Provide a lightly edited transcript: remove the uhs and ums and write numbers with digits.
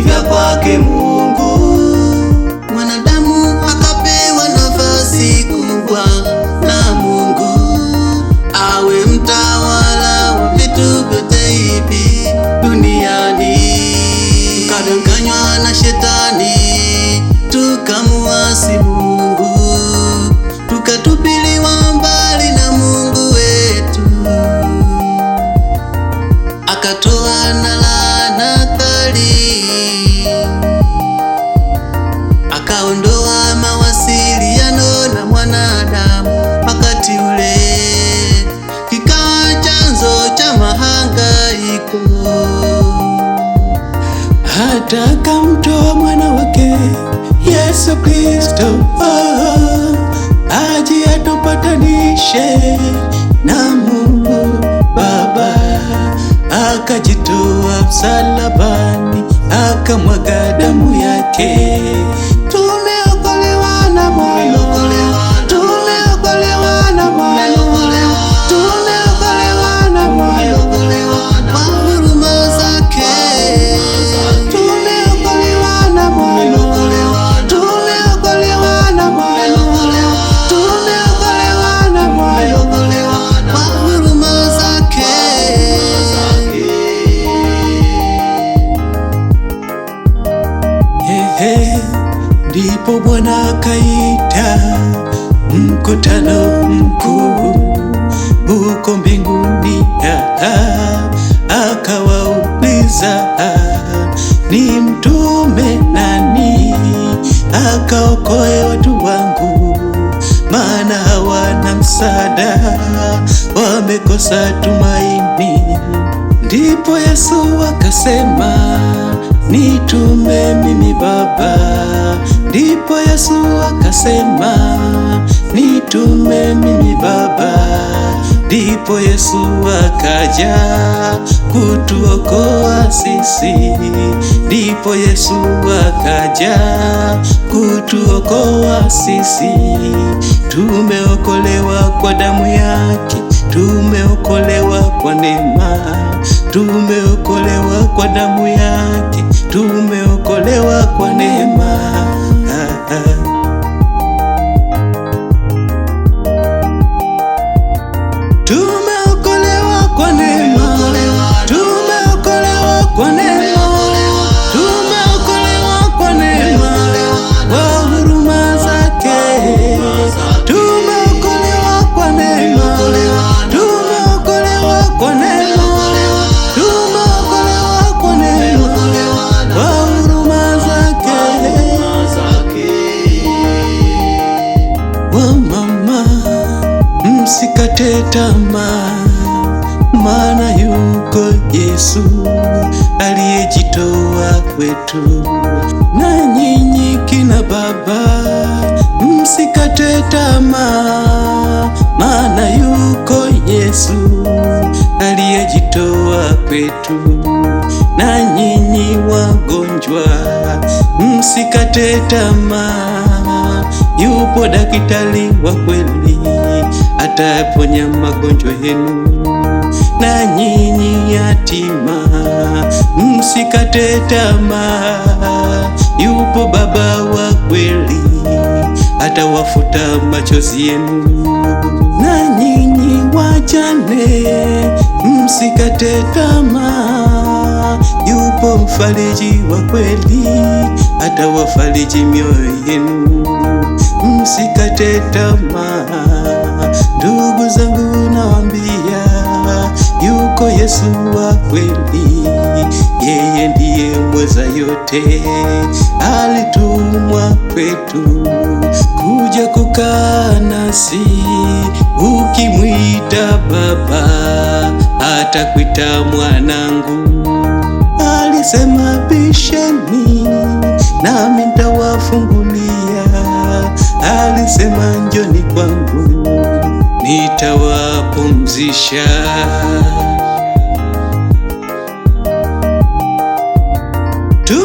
vya kwake Mungu. Mwanadamu akapewa nafasi kubwa na Mungu, awe mtawala wa vitu vyote hivi duniani. Tukadanganywa na shetani, tukamuasi Mungu, tukatupiliwa mbali na Mungu wetu, akatoa na laana kali, akaondoa mawasiliano na mwanadamu. Wakati ule kikawa chanzo cha mahangaiko, hata akamtoa mwana wake Yesu Kristo aje atupatanishe na Mungu Baba. Akajitoa msalabani, akamwaga damu yake. Tumeokolewa na Bwana, tumeokolewa na Bwana, tumeokolewa na Bwana kwa huruma zake. Tumeokolewa na Bwana, tumeokolewa na Bwana, tumeokolewa na Bwana kwa huruma zake. Ndipo Bwana akaita mkutano mkuu huko mbinguni, akawauliza ni mtume nani akaokoe watu wangu, maana hawana msaada, wamekosa tumaini. Ndipo Yesu akasema, nitume mimi Baba. Ndipo Yesu akasema, nitume mimi Baba. Ndipo Yesu akaja kutuokoa sisi. Ndipo Yesu akaja kutuokoa sisi. Tumeokolewa kwa damu yake, tumeokolewa kwa neema, tumeokolewa kwa damu yake, tumeokolewa kwa neema. Tumeokolewa kwa neema, tumeokolewa kwa neema, tumeokolewa kwa neema, kwa huruma zake. Tumeokolewa kwa neema, tumeokolewa kwa neema, tumeokolewa kwa neema, kwa huruma zake. Wamama, msikate tamaa, maana yuko Yesu aliyejitoa kwetu. Na nyinyi kina baba, msikate tamaa, maana yuko Yesu aliyejitoa kwetu. Na nyinyi wagonjwa, msikate tamaa, yupo daktari wa kweli, ataponya magonjwa yenu. Na nyinyi yatima, msikate tamaa, yupo baba wa kweli, atawafuta machozi yenu. Na nyinyi wajane, msikate tamaa, yupo mfariji wa kweli, atawafariji mioyo yenu. Msikate tamaa, ndugu zangu nawaambia, yuko Yesu wa kweli, yeye ndiye mweza yote. Alitumwa kwetu kuja kukaa nasi, ukimwita Baba atakuita mwanangu. Alisema bisheni nami nitawafungulia, alisema njoni kwangu nitawapumzisha. Tu